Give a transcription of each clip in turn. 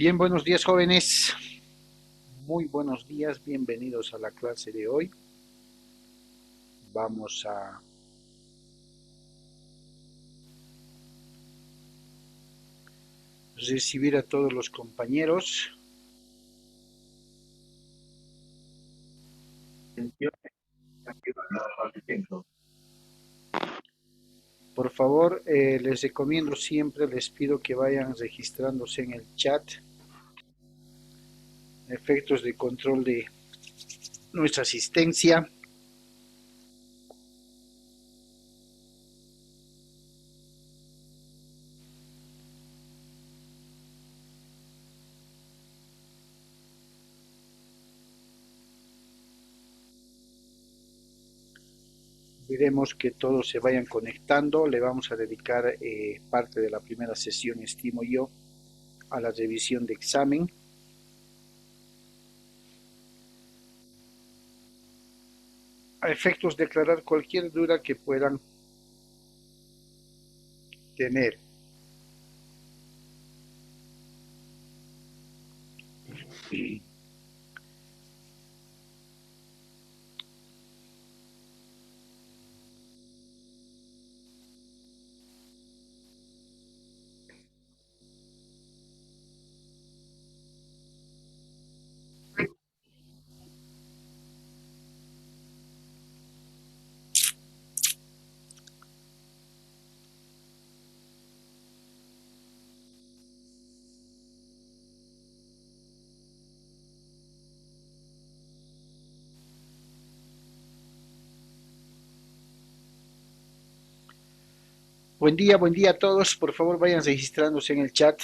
Bien, buenos días jóvenes, muy buenos días, bienvenidos a la clase de hoy. Vamos a recibir a todos los compañeros. Por favor, les recomiendo siempre, les pido que vayan registrándose en el chat. Efectos de control de nuestra asistencia. Veremos que todos se vayan conectando. Le vamos a dedicar parte de la primera sesión, estimo yo, a la revisión de examen. A efectos de aclarar cualquier duda que puedan tener. Buen día a todos. Por favor, vayan registrándose en el chat,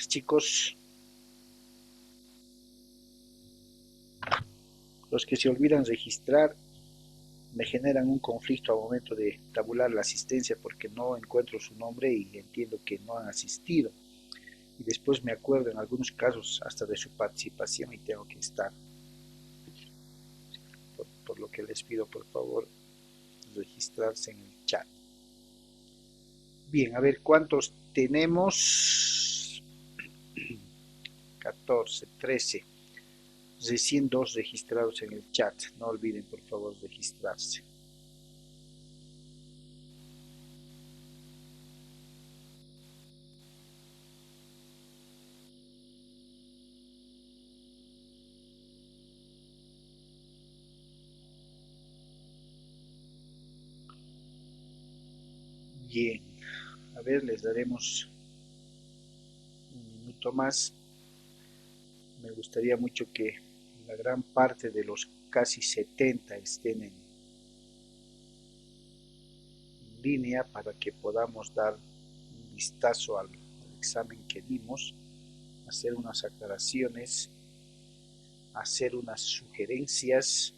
chicos. Los que se olvidan registrar me generan un conflicto al momento de tabular la asistencia porque no encuentro su nombre y entiendo que no han asistido. Y después me acuerdo en algunos casos hasta de su participación y tengo que estar. Por lo que les pido, por favor, registrarse en el chat. Bien, a ver cuántos tenemos. 14, 13. Recién dos registrados en el chat. No olviden, por favor, registrarse. Bien, a ver, les daremos un minuto más. Me gustaría mucho que la gran parte de los casi 70 estén en línea para que podamos dar un vistazo al examen que dimos, hacer unas aclaraciones, hacer unas sugerencias.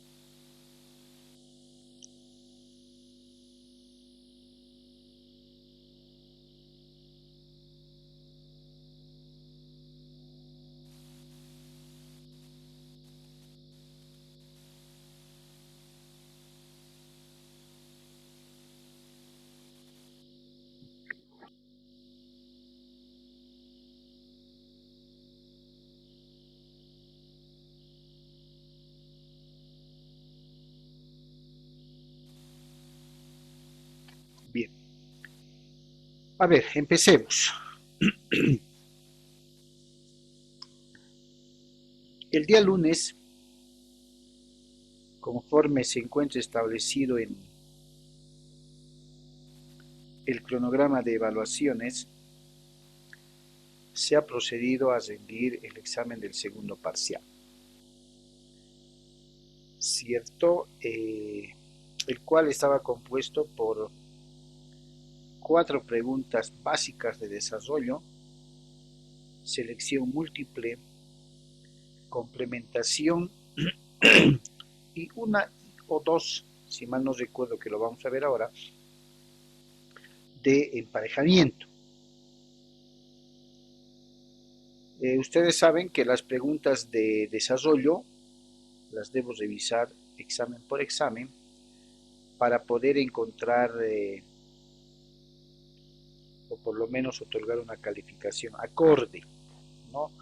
Bien, a ver, empecemos. El día lunes, conforme se encuentra establecido en el cronograma de evaluaciones, se ha procedido a rendir el examen del segundo parcial. ¿Cierto? El cual estaba compuesto por 4 preguntas básicas de desarrollo, selección múltiple, complementación y una o dos, si mal no recuerdo que lo vamos a ver ahora, de emparejamiento. Ustedes saben que las preguntas de desarrollo las debo revisar examen por examen para poder encontrar o por lo menos otorgar una calificación acorde, ¿no?,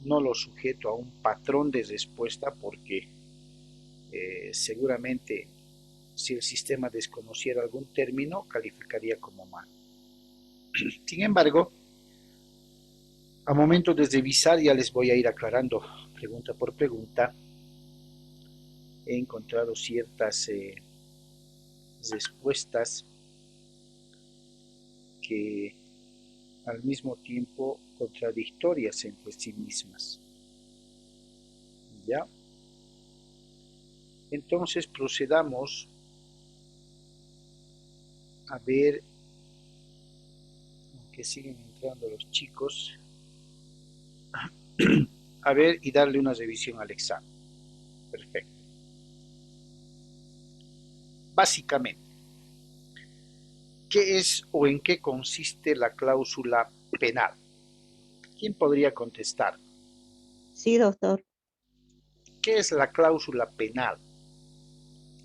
no lo sujeto a un patrón de respuesta porque seguramente si el sistema desconociera algún término calificaría como mal. Sin embargo, a momento de revisar, ya les voy a ir aclarando pregunta por pregunta, he encontrado ciertas respuestas que al mismo tiempo contradictorias entre sí mismas. ¿Ya? Entonces procedamos a ver, aunque siguen entrando los chicos, a ver y darle una revisión al examen. Perfecto. Básicamente, ¿qué es o en qué consiste la cláusula penal? ¿Quién podría contestar? Sí, doctor. ¿Qué es la cláusula penal?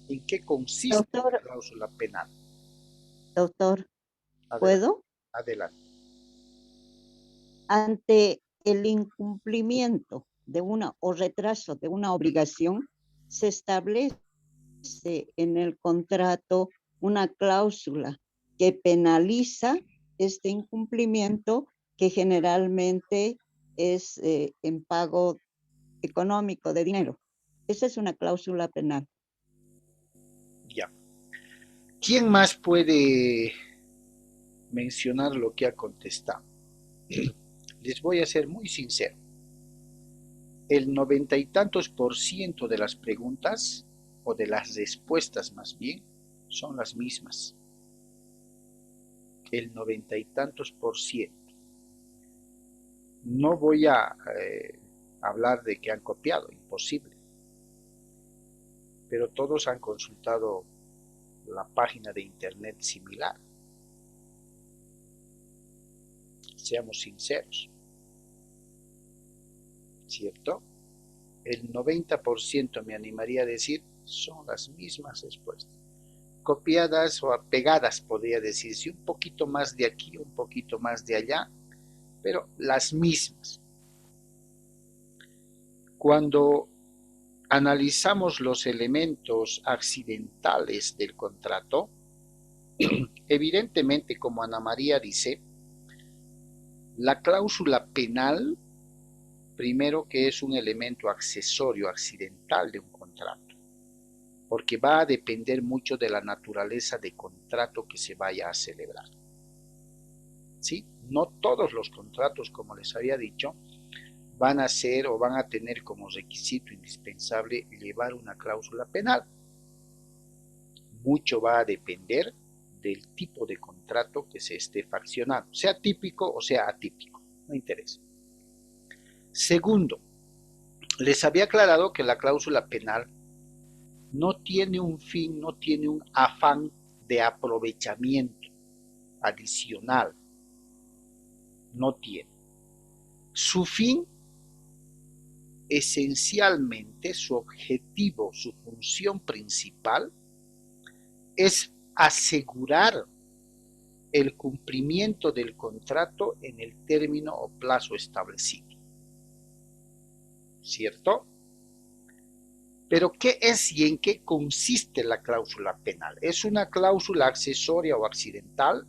¿En qué consiste la Doctor, cláusula penal? doctor, Adelante, ¿puedo? adelante. Ante el incumplimiento de una o retraso de una obligación, se establece en el contrato una cláusula que penaliza este incumplimiento, que generalmente es en pago económico de dinero. Esa es una cláusula penal. Ya. ¿Quién más puede mencionar lo que ha contestado? Les voy a ser muy sincero. El 90 y tantos % de las preguntas, o de las respuestas más bien, son las mismas. El 90 y tantos %. No voy a hablar de que han copiado, imposible. Pero todos han consultado la página de internet similar. Seamos sinceros, ¿cierto? El 90% me animaría a decir son las mismas respuestas. Copiadas o pegadas, podría decirse, un poquito más de aquí, un poquito más de allá, pero las mismas. Cuando analizamos los elementos accidentales del contrato, evidentemente, como Ana María dice, la cláusula penal, primero que es un elemento accesorio, accidental de un contrato, porque va a depender mucho de la naturaleza de contrato que se vaya a celebrar. ¿Sí? No todos los contratos, como les había dicho, van a ser o van a tener como requisito indispensable llevar una cláusula penal. Mucho va a depender del tipo de contrato que se esté fraccionando, sea típico o sea atípico, no interesa. Segundo, les había aclarado que la cláusula penal no tiene un fin, no tiene un afán de aprovechamiento adicional, no tiene. Su fin, esencialmente, su objetivo, su función principal, es asegurar el cumplimiento del contrato en el término o plazo establecido. ¿Cierto? Pero ¿qué es y en qué consiste la cláusula penal? ¿Es una cláusula accesoria o accidental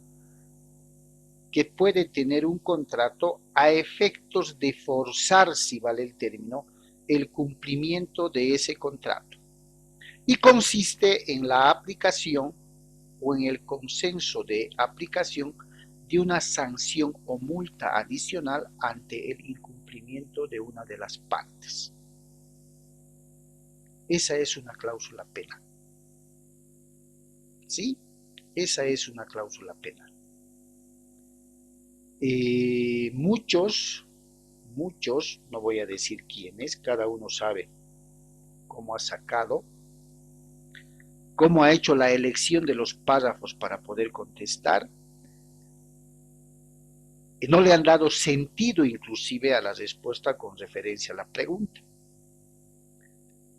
que puede tener un contrato a efectos de forzar, si vale el término, el cumplimiento de ese contrato? Y consiste en la aplicación o en el consenso de aplicación de una sanción o multa adicional ante el incumplimiento de una de las partes. Esa es una cláusula penal. ¿Sí? Esa es una cláusula penal. Muchos, no voy a decir quiénes, cada uno sabe cómo ha sacado, cómo ha hecho la elección de los párrafos para poder contestar. No le han dado sentido inclusive a la respuesta con referencia a la pregunta.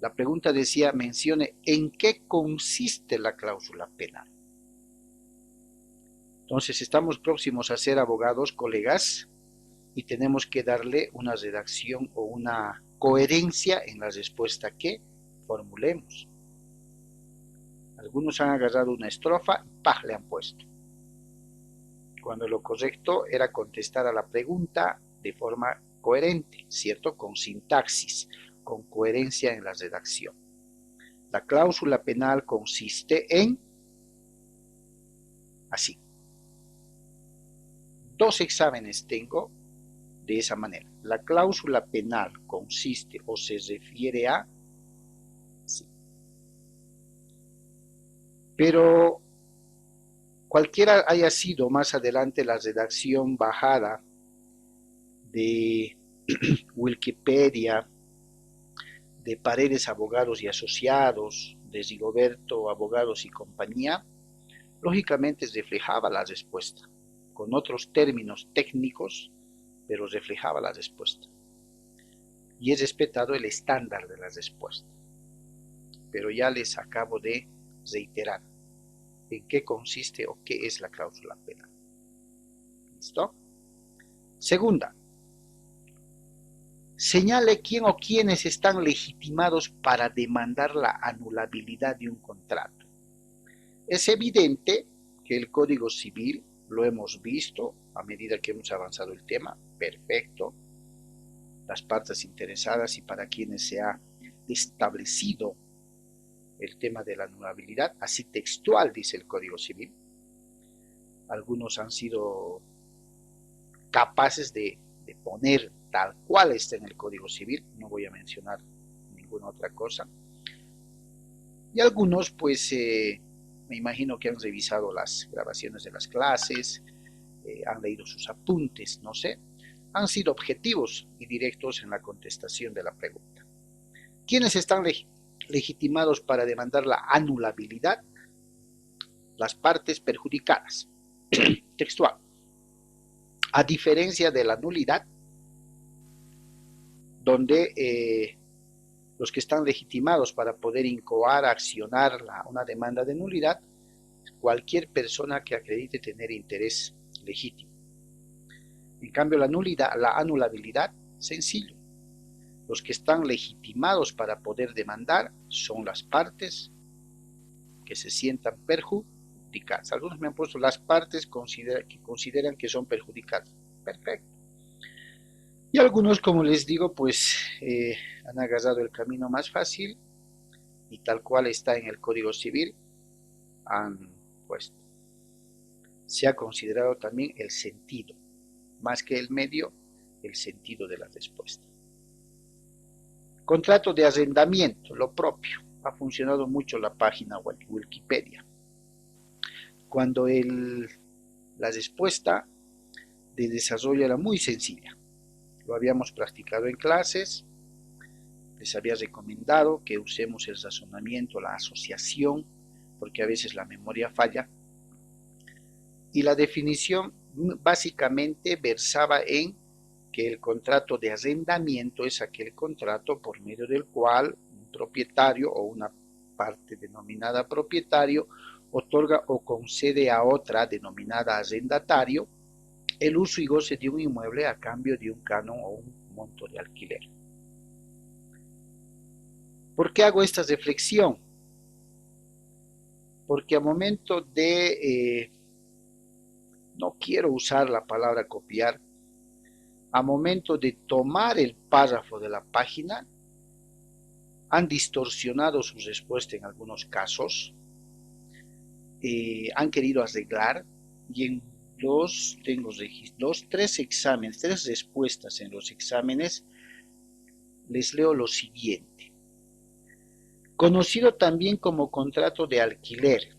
La pregunta decía, mencione en qué consiste la cláusula penal. Entonces, estamos próximos a ser abogados, colegas, y tenemos que darle una redacción o una coherencia en la respuesta que formulemos. Algunos han agarrado una estrofa y ¡pah! Le han puesto, cuando lo correcto era contestar a la pregunta de forma coherente, ¿cierto? Con sintaxis, con coherencia en la redacción. La cláusula penal consiste en, así, 2 exámenes tengo de esa manera. La cláusula penal consiste o se refiere a, sí. Pero cualquiera haya sido más adelante la redacción bajada de Wikipedia, de Paredes Abogados y Asociados, de Rigoberto Abogados y compañía, lógicamente reflejaba la respuesta, con otros términos técnicos, pero reflejaba la respuesta. Y es respetado el estándar de la respuesta. Pero ya les acabo de reiterar en qué consiste o qué es la cláusula penal. ¿Listo? Segunda, señale quién o quiénes están legitimados para demandar la anulabilidad de un contrato. Es evidente que el Código Civil, lo hemos visto a medida que hemos avanzado el tema, perfecto, las partes interesadas y para quienes se ha establecido el tema de la anulabilidad, así textual dice el Código Civil. Algunos han sido capaces de poner tal cual está en el Código Civil, no voy a mencionar ninguna otra cosa. Y algunos, pues, me imagino que han revisado las grabaciones de las clases, han leído sus apuntes, no sé, han sido objetivos y directos en la contestación de la pregunta. ¿Quiénes están legitimados para demandar la anulabilidad? Las partes perjudicadas. Textual. A diferencia de la nulidad, donde los que están legitimados para poder incoar, accionar una demanda de nulidad, cualquier persona que acredite tener interés legítimo. En cambio, la nulidad, la anulabilidad, sencillo. Los que están legitimados para poder demandar son las partes que se sientan perjudicadas. Algunos me han puesto las partes que consideran que son perjudicadas. Perfecto. Y algunos, como les digo, pues han agarrado el camino más fácil y tal cual está en el Código Civil, han puesto. Se ha considerado también el sentido, más que el medio, el sentido de la respuesta. Contrato de arrendamiento, lo propio. Ha funcionado mucho la página Wikipedia. Cuando la respuesta de desarrollo era muy sencilla. Lo habíamos practicado en clases, les había recomendado que usemos el razonamiento, la asociación, porque a veces la memoria falla. Y la definición básicamente versaba en que el contrato de arrendamiento es aquel contrato por medio del cual un propietario o una parte denominada propietario otorga o concede a otra denominada arrendatario el uso y goce de un inmueble a cambio de un canon o un monto de alquiler. ¿Por qué hago esta reflexión? Porque a momento de, no quiero usar la palabra copiar, a momento de tomar el párrafo de la página, han distorsionado su respuesta en algunos casos, han querido arreglar y en tres respuestas en los exámenes, les leo lo siguiente. Conocido también como contrato de alquiler,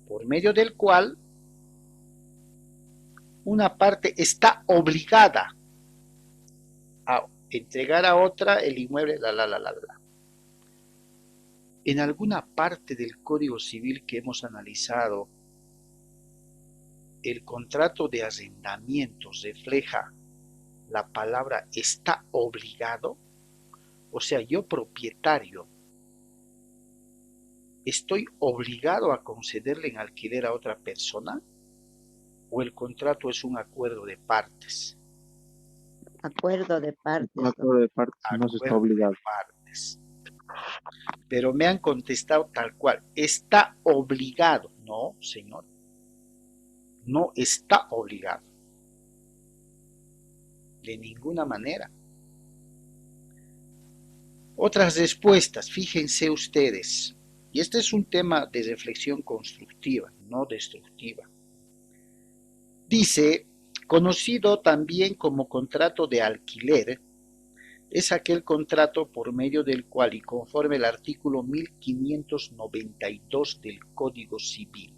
por medio del cual una parte está obligada a entregar a otra el inmueble, En alguna parte del Código Civil que hemos analizado, el contrato de arrendamiento refleja la palabra está obligado, o sea, yo propietario estoy obligado a concederle en alquiler a otra persona. ¿O el contrato es un acuerdo de partes? Acuerdo de Un partes, acuerdo de partes no se está Acuerdo de obligado. partes. Pero me han contestado tal cual, está obligado. No, señor, no está obligado. De ninguna manera. Otras respuestas, fíjense ustedes, y este es un tema de reflexión constructiva, no destructiva. Dice, conocido también como contrato de alquiler, es aquel contrato por medio del cual y conforme el artículo 1592 del Código Civil.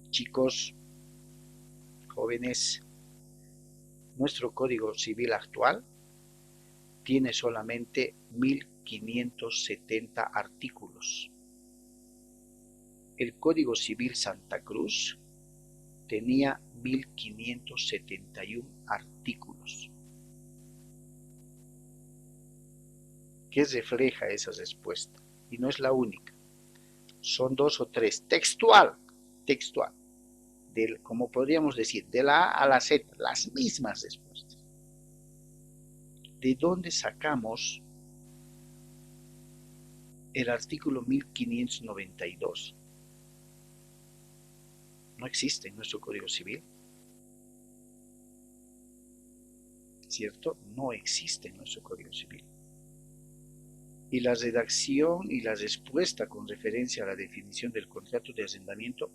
Chicos, jóvenes, nuestro Código Civil actual tiene solamente 1570 artículos. El Código Civil Santa Cruz tenía 1571 artículos. ¿Qué refleja esa respuesta? Y no es la única. Son 2 o 3. Textual. Como podríamos decir, de la A a la Z, las mismas respuestas. ¿De dónde sacamos el artículo 1592? No existe en nuestro Código Civil. ¿Cierto? No existe en nuestro Código Civil. Y la redacción y la respuesta con referencia a la definición del contrato de arrendamiento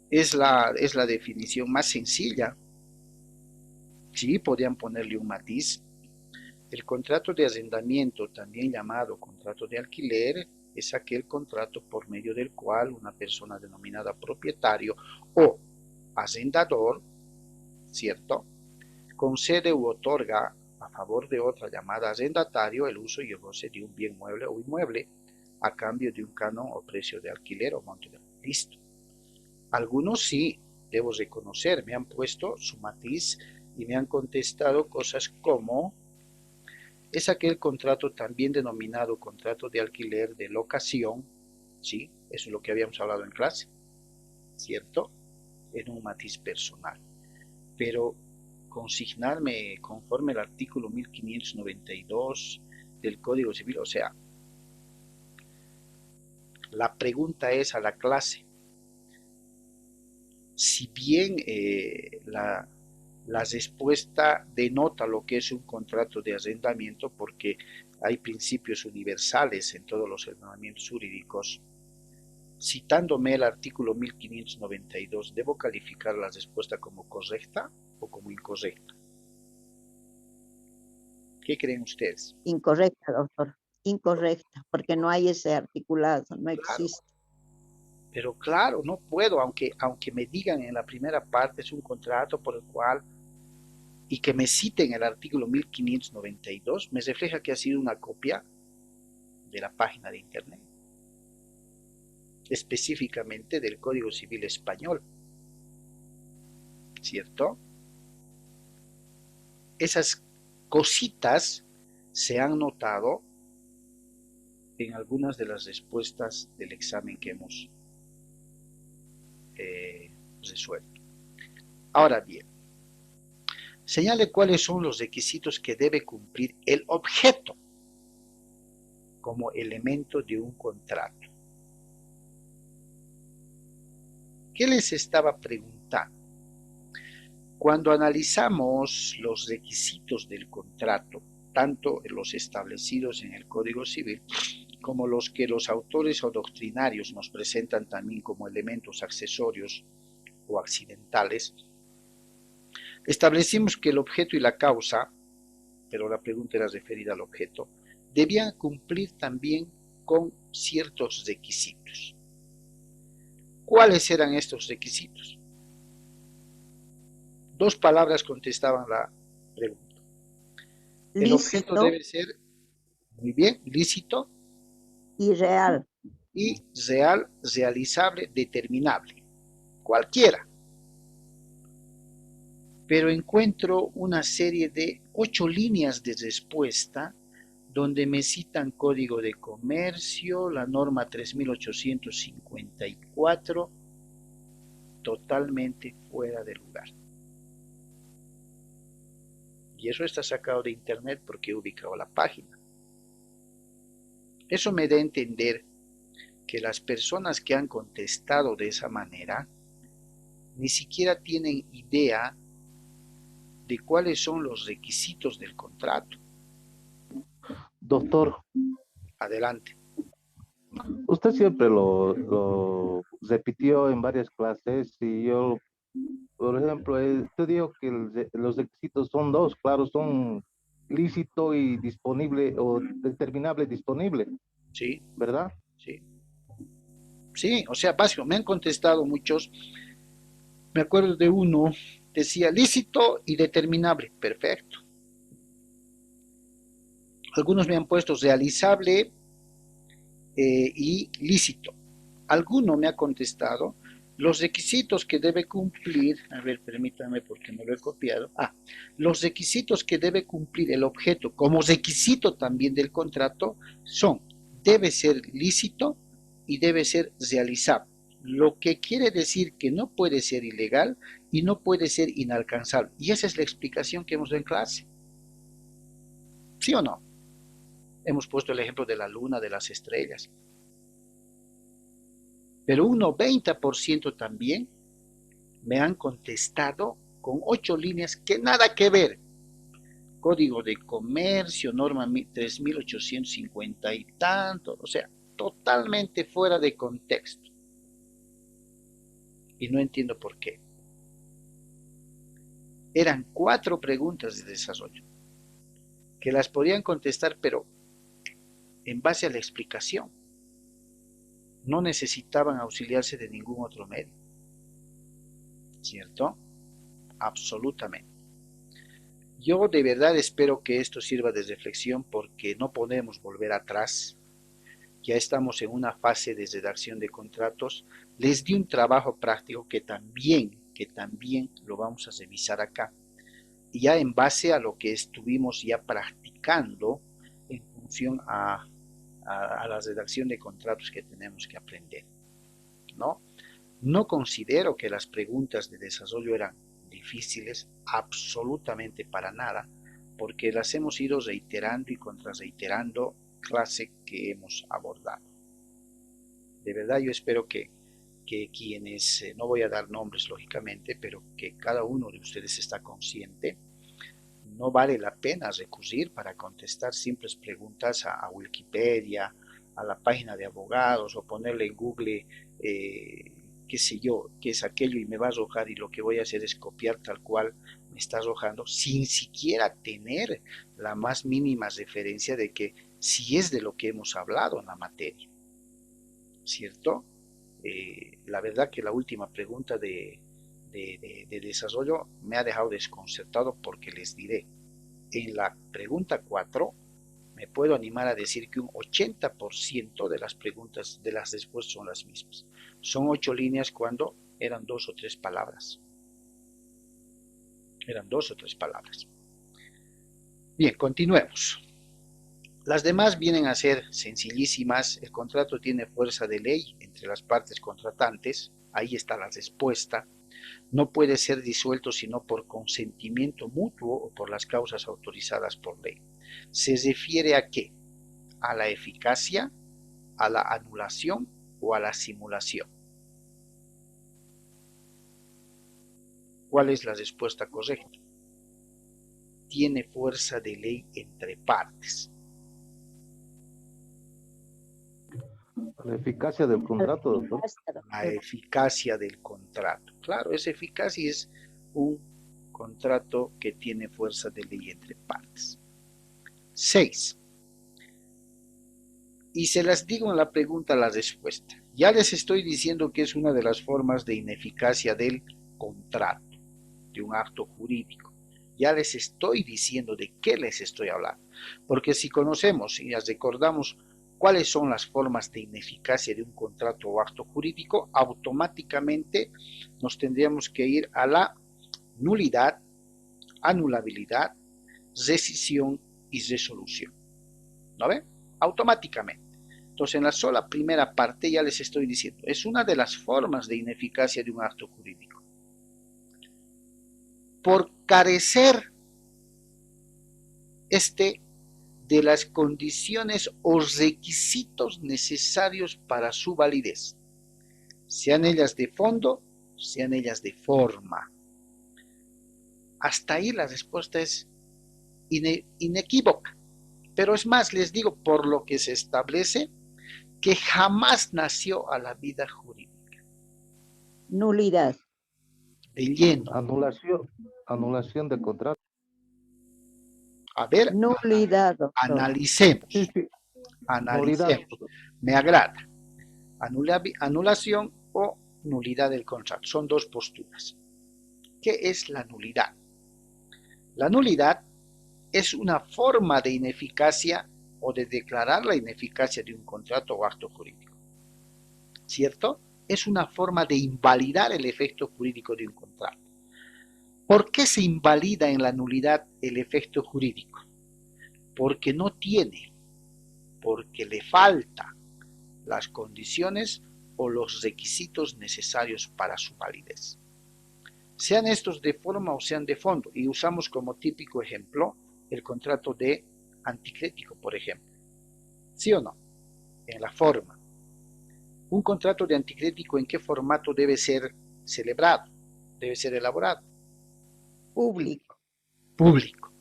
es la definición más sencilla. Sí, podrían ponerle un matiz. El contrato de arrendamiento, también llamado contrato de alquiler, es aquel contrato por medio del cual una persona denominada propietario o arrendador, ¿cierto?, concede u otorga a favor de otra llamada arrendatario el uso y el goce de un bien mueble o inmueble a cambio de un canon o precio de alquiler o monto de alquiler. Listo. Algunos sí, debo reconocer, me han puesto su matiz y me han contestado cosas como: es aquel contrato también denominado contrato de alquiler de locación, ¿sí? Eso es lo que habíamos hablado en clase, ¿cierto? En un matiz personal. Pero consignarme conforme al artículo 1592 del Código Civil, o sea, la pregunta es a la clase, si bien la respuesta denota lo que es un contrato de arrendamiento, porque hay principios universales en todos los ordenamientos jurídicos, citándome el artículo 1592, ¿debo calificar la respuesta como correcta o como incorrecta? ¿Qué creen ustedes? incorrecta, doctor, incorrecta, porque no hay ese articulado, no Claro, existe. pero claro, no puedo, aunque me digan en la primera parte es un contrato por el cual, y que me citen el artículo 1592, me refleja que ha sido una copia de la página de internet, específicamente del Código Civil Español, ¿cierto? Esas cositas se han notado en algunas de las respuestas del examen que hemos resuelto. Ahora bien, señale cuáles son los requisitos que debe cumplir el objeto como elemento de un contrato. ¿Qué les estaba preguntando? Cuando analizamos los requisitos del contrato, tanto los establecidos en el Código Civil como los que los autores o doctrinarios nos presentan también como elementos accesorios o accidentales, establecimos que el objeto y la causa, pero la pregunta era referida al objeto, debían cumplir también con ciertos requisitos. ¿Cuáles eran estos requisitos? Dos palabras contestaban la pregunta. El objeto Lícito debe ser, muy bien, lícito y real. y real, realizable, determinable. Cualquiera. Pero encuentro una serie de 8 líneas de respuesta donde me citan Código de Comercio, la norma 3854, totalmente fuera de lugar. Y eso está sacado de internet porque he ubicado la página. Eso me da a entender que las personas que han contestado de esa manera ni siquiera tienen idea de cuáles son los requisitos del contrato. Doctor, Adelante. usted siempre lo repitió en varias clases y yo, por ejemplo, usted dijo que los requisitos son dos, claro, son lícito y disponible o determinable disponible, Sí, ¿verdad? sí. Sí, o sea, básico, me han contestado muchos. Me acuerdo de uno, decía lícito y determinable. Perfecto. Algunos me han puesto realizable y lícito. Alguno me ha contestado los requisitos que debe cumplir, a ver, permítame porque no lo he copiado. Los requisitos que debe cumplir el objeto como requisito también del contrato son, debe ser lícito y debe ser realizable. Lo que quiere decir que no puede ser ilegal y no puede ser inalcanzable. Y esa es la explicación que hemos dado en clase. ¿Sí o no? Hemos puesto el ejemplo de la luna, de las estrellas. Pero un 90% también me han contestado con 8 líneas que nada que ver. Código de comercio, norma 3850 y tanto, o sea, totalmente fuera de contexto. Y no entiendo por qué. Eran 4 preguntas de desarrollo que las podían contestar, pero en base a la explicación. No necesitaban auxiliarse de ningún otro medio. ¿Cierto? Absolutamente. Yo de verdad espero que esto sirva de reflexión porque no podemos volver atrás. Ya estamos en una fase de redacción de contratos. Les di un trabajo práctico que también lo vamos a revisar acá. Y ya en base a lo que estuvimos ya practicando en función a la redacción de contratos que tenemos que aprender, ¿no? No considero que las preguntas de desarrollo eran difíciles, absolutamente para nada, porque las hemos ido reiterando y contrarreiterando clase que hemos abordado. De verdad yo espero que quienes, no voy a dar nombres lógicamente, pero que cada uno de ustedes está consciente, no vale la pena recurrir para contestar simples preguntas a Wikipedia, a la página de abogados o ponerle en Google, qué sé yo, qué es aquello y me va a arrojar y lo que voy a hacer es copiar tal cual me está arrojando sin siquiera tener la más mínima referencia de que si es de lo que hemos hablado en la materia, ¿cierto? La verdad que la última pregunta de desarrollo me ha dejado desconcertado porque les diré, en la pregunta 4 me puedo animar a decir que un 80% de las preguntas, de las respuestas son las mismas. Son 8 líneas cuando eran 2 o 3 palabras. Eran 2 o 3 palabras. Bien, continuemos. Las demás vienen a ser sencillísimas. El contrato tiene fuerza de ley entre las partes contratantes. Ahí está la respuesta. No puede ser disuelto sino por consentimiento mutuo o por las causas autorizadas por ley. ¿Se refiere a qué? ¿A la eficacia, a la anulación o a la simulación? ¿Cuál es la respuesta correcta? Tiene fuerza de ley entre partes. La eficacia del contrato, doctor. La eficacia del contrato. Claro, es eficaz y es un contrato que tiene fuerza de ley entre partes. 6. Y se las digo en la pregunta, la respuesta. Ya les estoy diciendo que es una de las formas de ineficacia del contrato, de un acto jurídico. Ya les estoy diciendo de qué les estoy hablando. Porque si conocemos y las recordamos cuáles son las formas de ineficacia de un contrato o acto jurídico, automáticamente nos tendríamos que ir a la nulidad, anulabilidad, rescisión y resolución. ¿No ven? Automáticamente. Entonces, en la sola primera parte ya les estoy diciendo, es una de las formas de ineficacia de un acto jurídico. Por carecer de las condiciones o requisitos necesarios para su validez, sean ellas de fondo, sean ellas de forma. Hasta ahí la respuesta es inequívoca. Pero es más, les digo, por lo que se establece que jamás nació a la vida jurídica. Nulidad. De lleno. Anulación de contrato. A ver, Nulidad, doctor. analicemos. Sí. Analicemos. Nulidad. Me agrada. Anulación o nulidad del contrato. Son dos posturas. ¿Qué es la nulidad? La nulidad es una forma de ineficacia o de declarar la ineficacia de un contrato o acto jurídico. ¿Cierto? Es una forma de invalidar el efecto jurídico de un contrato. ¿Por qué se invalida en la nulidad el efecto jurídico? Porque no tiene, porque le falta las condiciones o los requisitos necesarios para su validez. Sean estos de forma o sean de fondo, y usamos como típico ejemplo el contrato de anticrético, por ejemplo. ¿Sí o no? En la forma. Un contrato de anticrético, ¿en qué formato debe ser celebrado? Debe ser elaborado. Público. Público.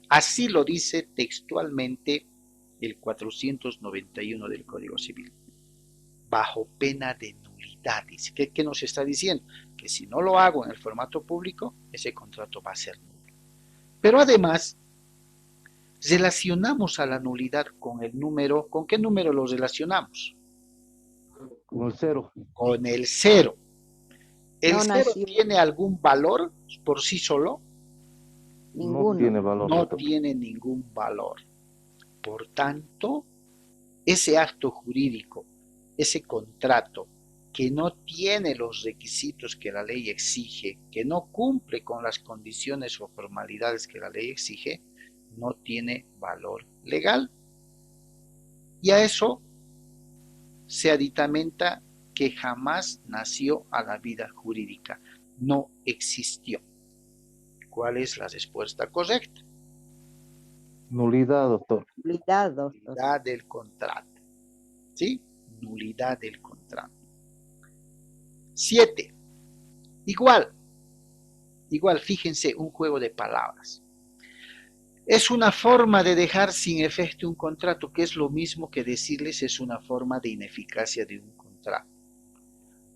Así lo dice textualmente el 491 del Código Civil. Bajo pena de nulidad. Dice, ¿qué nos está diciendo? Que si no lo hago en el formato público, ese contrato va a ser nulo. Pero además, relacionamos a la nulidad con el número. ¿Con qué número lo relacionamos? Con el 0. Con el 0. ¿El 0 nació. tiene algún valor por sí solo? Ninguno. No tiene valor. No tiene ningún valor. Por tanto, ese acto jurídico, ese contrato que no tiene los requisitos que la ley exige, que no cumple con las condiciones o formalidades que la ley exige, no tiene valor legal. Y a eso se aditamenta que jamás nació a la vida jurídica, no existió. ¿Cuál es la respuesta correcta? Nulidad, doctor. Nulidad, doctor. Nulidad del contrato. ¿Sí? Nulidad del contrato. 7. Igual, fíjense, un juego de palabras. Es una forma de dejar sin efecto un contrato, que es lo mismo que decirles es una forma de ineficacia de un contrato.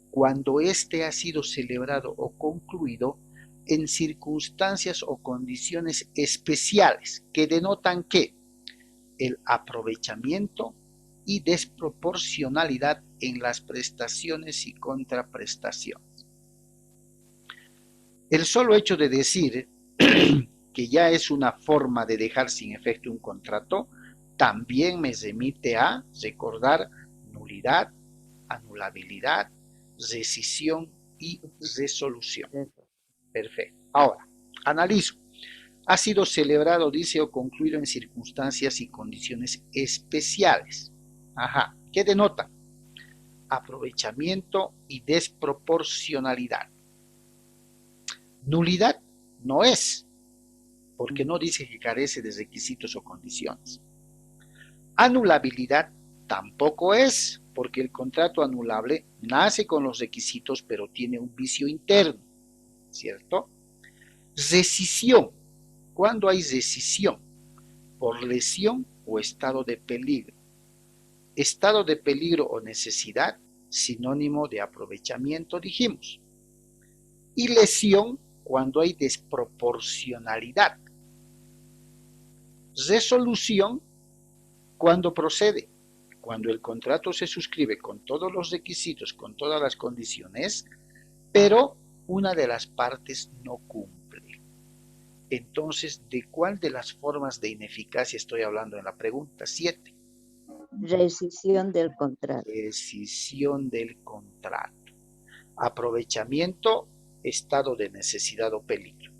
Cuando éste ha sido celebrado o concluido en circunstancias o condiciones especiales que denotan que el aprovechamiento y desproporcionalidad en las prestaciones y contraprestaciones. El solo hecho de decir que ya es una forma de dejar sin efecto un contrato, también me remite a recordar nulidad, anulabilidad, rescisión y resolución. Perfecto. Ahora, analizo. Ha sido celebrado, dice, o concluido en circunstancias y condiciones especiales. Ajá. ¿Qué denota? Aprovechamiento y desproporcionalidad. Nulidad no es, porque no dice que carece de requisitos o condiciones. Anulabilidad tampoco es, porque el contrato anulable nace con los requisitos, pero tiene un vicio interno, ¿cierto? Rescisión. ¿Cuándo hay rescisión? Por lesión o estado de peligro. Estado de peligro o necesidad, sinónimo de aprovechamiento, dijimos. Y lesión cuando hay desproporcionalidad. Resolución cuando procede, cuando el contrato se suscribe con todos los requisitos, con todas las condiciones, pero una de las partes no cumple. Entonces, ¿de cuál de las formas de ineficacia estoy hablando en la pregunta 7? Rescisión del contrato. Rescisión del contrato. Aprovechamiento, estado de necesidad o peligro.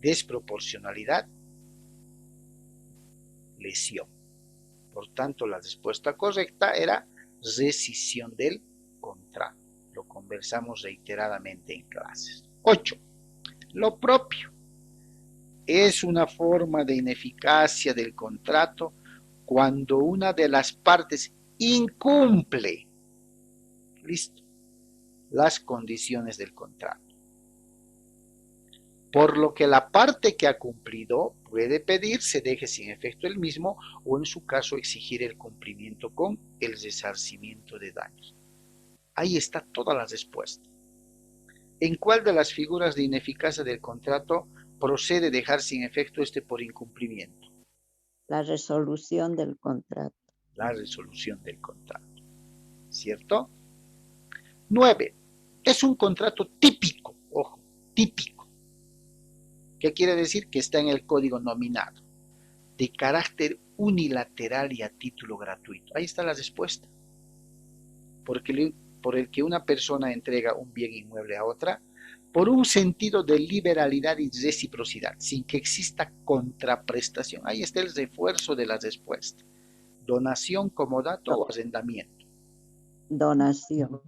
Desproporcionalidad, lesión. Por tanto, la respuesta correcta era rescisión del contrato. Lo conversamos reiteradamente en clases. 8. Lo propio es una forma de ineficacia del contrato cuando una de las partes incumple, listo, las condiciones del contrato. Por lo que la parte que ha cumplido puede pedir se deje sin efecto el mismo o en su caso exigir el cumplimiento con el resarcimiento de daños. Ahí está toda la respuesta. ¿En cuál de las figuras de ineficacia del contrato procede dejar sin efecto este por incumplimiento? La resolución del contrato. La resolución del contrato, ¿cierto? 9. Es un contrato típico, ojo, típico. ¿Qué quiere decir? Que está en el código nominado, de carácter unilateral y a título gratuito. Ahí está la respuesta. Por el que una persona entrega un bien inmueble a otra, por un sentido de liberalidad y reciprocidad, sin que exista contraprestación. Ahí está el refuerzo de la respuesta. Donación, comodato o arrendamiento. Donación.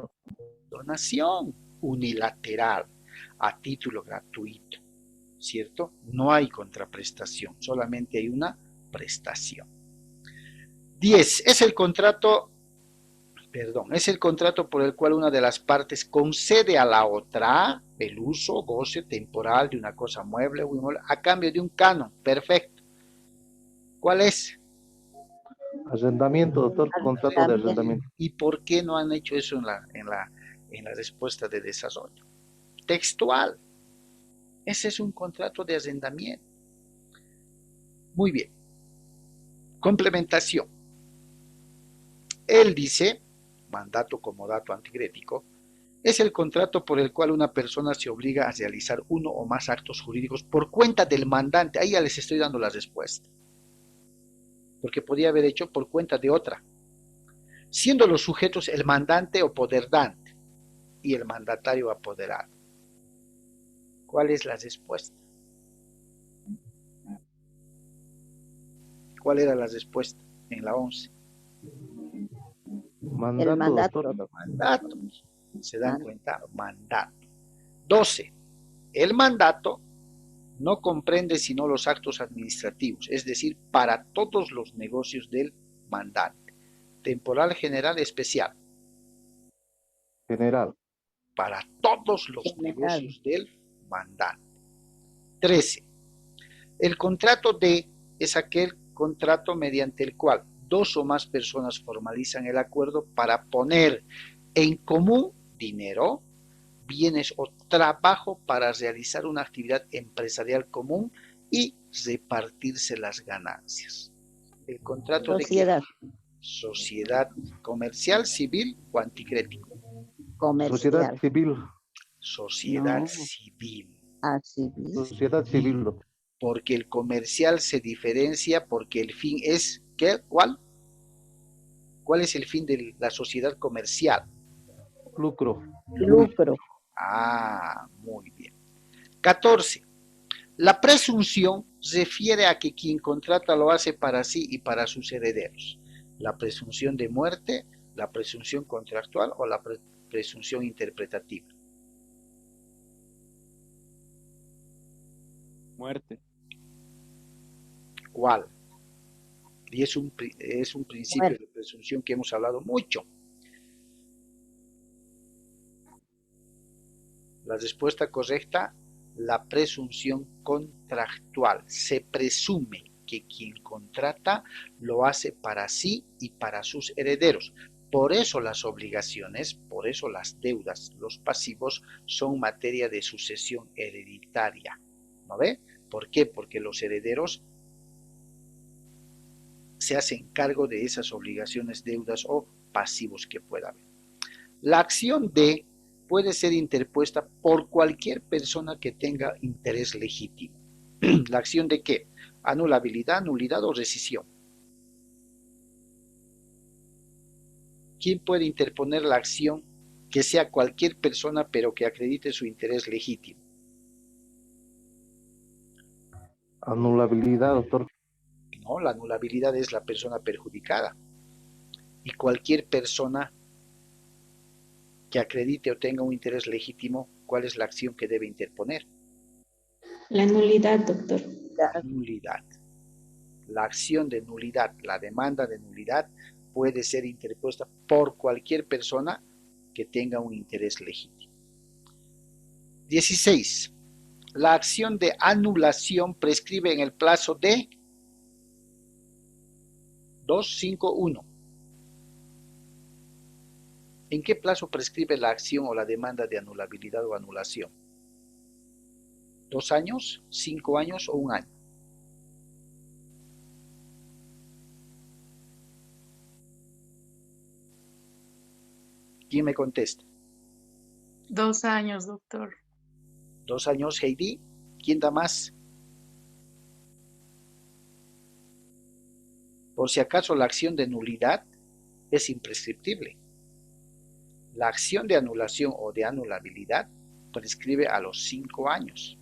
Donación unilateral, a título gratuito, ¿cierto? No hay contraprestación, solamente hay una prestación. 10. Es el contrato por el cual una de las partes concede a la otra el uso, goce temporal de una cosa mueble o inmueble a cambio de un canon. Perfecto. ¿Cuál es? Arrendamiento, doctor, contrato de arrendamiento. ¿Y por qué no han hecho eso en la respuesta de desarrollo? Textual. Ese es un contrato de arrendamiento. Muy bien. Complementación. Él dice, mandato comodato antigrético, es el contrato por el cual una persona se obliga a realizar uno o más actos jurídicos por cuenta del mandante. Ahí ya les estoy dando la respuesta. Porque podía haber hecho por cuenta de otra. Siendo los sujetos el mandante o poderdante y el mandatario apoderado. ¿Cuál es la respuesta? ¿Cuál era la respuesta en la 11? Mandato, El mandato. doctor. Mandato. ¿Se dan cuenta? Mandato. 12. El mandato no comprende sino los actos administrativos, es decir, para todos los negocios del mandante. Temporal, general, especial. General. Para todos los negocios del mandante. 13. El contrato de es aquel contrato mediante el cual dos o más personas formalizan el acuerdo para poner en común dinero, bienes o trabajo para realizar una actividad empresarial común y repartirse las ganancias. El contrato Sociedad. de sociedad comercial, civil o anticrético. Comercial. Sociedad civil. Sociedad No. civil. Civil. Sociedad civil, doctor. Porque el comercial se diferencia porque el fin es, ¿qué? ¿Cuál? ¿Cuál es el fin de la sociedad comercial? Lucro. Lucro. Ah, muy bien. 14. La presunción refiere a que quien contrata lo hace para sí y para sus herederos. La presunción de muerte, la presunción contractual o la presunción interpretativa. Muerte. ¿Cuál? Y es un principio de presunción que hemos hablado mucho. La respuesta correcta, la presunción contractual. Se presume que quien contrata lo hace para sí y para sus herederos. Por eso las obligaciones, por eso las deudas, los pasivos son materia de sucesión hereditaria. ¿No ve? ¿Por qué? Porque los herederos se hacen cargo de esas obligaciones, deudas o pasivos que pueda haber. La acción de puede ser interpuesta por cualquier persona que tenga interés legítimo. ¿La acción de qué? Anulabilidad, nulidad o rescisión. ¿Quién puede interponer la acción que sea cualquier persona pero que acredite su interés legítimo? Anulabilidad, doctor. No, La anulabilidad es la persona perjudicada. Y cualquier persona que acredite o tenga un interés legítimo, ¿cuál es la acción que debe interponer? La nulidad, doctor. La nulidad. La acción de nulidad, la demanda de nulidad puede ser interpuesta por cualquier persona que tenga un interés legítimo. 16. La acción de anulación prescribe en el plazo de 251. ¿En qué plazo prescribe la acción o la demanda de anulabilidad o anulación? ¿2 años, 5 años o 1 año? ¿Quién me contesta? 2 años, doctor. 2 años, Heidi. ¿Quién da más? Por si acaso, la acción de nulidad es imprescriptible. La acción de anulación o de anulabilidad prescribe a los 5 años.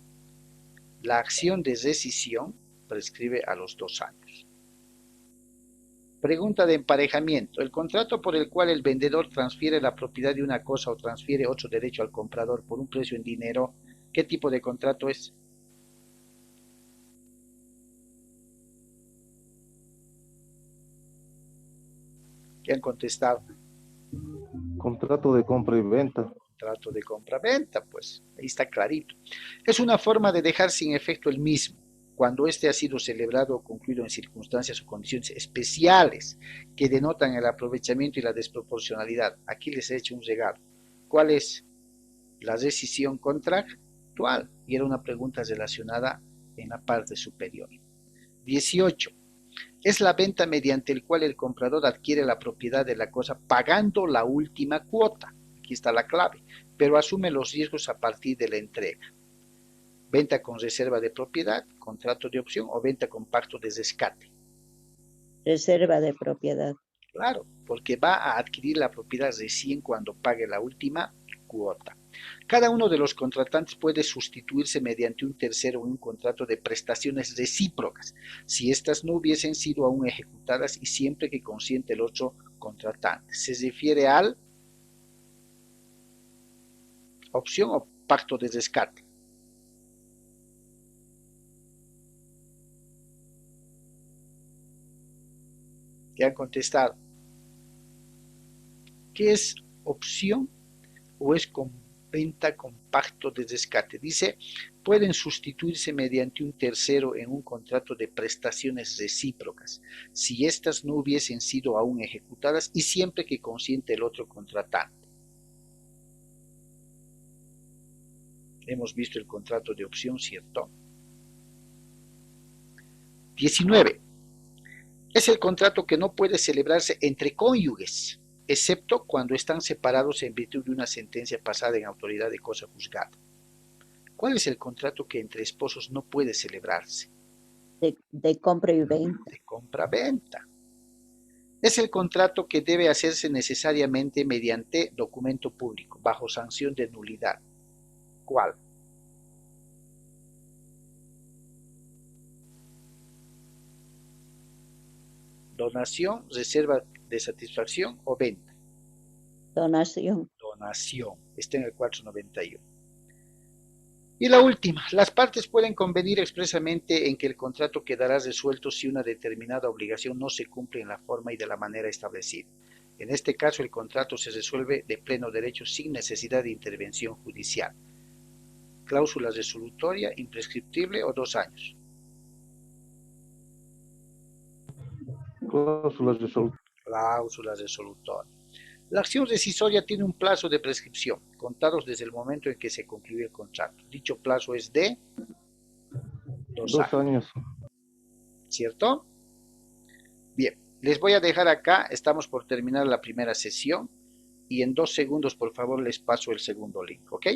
La acción de rescisión prescribe a los 2 años. Pregunta de emparejamiento. El contrato por el cual el vendedor transfiere la propiedad de una cosa o transfiere otro derecho al comprador por un precio en dinero, ¿qué tipo de contrato es? ¿Qué han contestado? Contrato de compra y venta. Contrato de compra-venta, pues ahí está clarito. Es una forma de dejar sin efecto el mismo, cuando éste ha sido celebrado o concluido en circunstancias o condiciones especiales que denotan el aprovechamiento y la desproporcionalidad. Aquí les he hecho un regalo. ¿Cuál es? La rescisión contractual. Y era una pregunta relacionada en la parte superior. 18. Es la venta mediante el cual el comprador adquiere la propiedad de la cosa pagando la última cuota. Aquí está la clave, pero asume los riesgos a partir de la entrega. Venta con reserva de propiedad, contrato de opción o venta con pacto de rescate. Reserva de propiedad. Claro, porque va a adquirir la propiedad recién cuando pague la última cuota. Cada uno de los contratantes puede sustituirse mediante un tercero en un contrato de prestaciones recíprocas, si éstas no hubiesen sido aún ejecutadas y siempre que consiente el otro contratante. Se refiere al opción o pacto de rescate. ¿Qué han contestado? ¿Qué es opción o es con venta con pacto de rescate? Dice, pueden sustituirse mediante un tercero en un contrato de prestaciones recíprocas, si éstas no hubiesen sido aún ejecutadas y siempre que consiente el otro contratante. Hemos visto el contrato de opción, ¿cierto? 19. Es el contrato que no puede celebrarse entre cónyuges, excepto cuando están separados en virtud de una sentencia pasada en autoridad de cosa juzgada. ¿Cuál es el contrato que entre esposos no puede celebrarse? De compra y venta. De compra-venta. Es el contrato que debe hacerse necesariamente mediante documento público, bajo sanción de nulidad. ¿Cuál? Donación, reserva de satisfacción o venta. Donación. Donación. Está en el 491. Y la última, las partes pueden convenir expresamente en que el contrato quedará resuelto si una determinada obligación no se cumple en la forma y de la manera establecida. En este caso, el contrato se resuelve de pleno derecho sin necesidad de intervención judicial. Cláusula resolutoria, imprescriptible o 2 años. Cláusulas resolutorias. Cláusula resolutoria. La acción rescisoria tiene un plazo de prescripción, contados desde el momento en que se concluye el contrato. Dicho plazo es de 2 años. ¿Cierto? Bien, les voy a dejar acá, estamos por terminar la primera sesión y en 2 segundos, por favor, les paso el segundo link, ¿ok?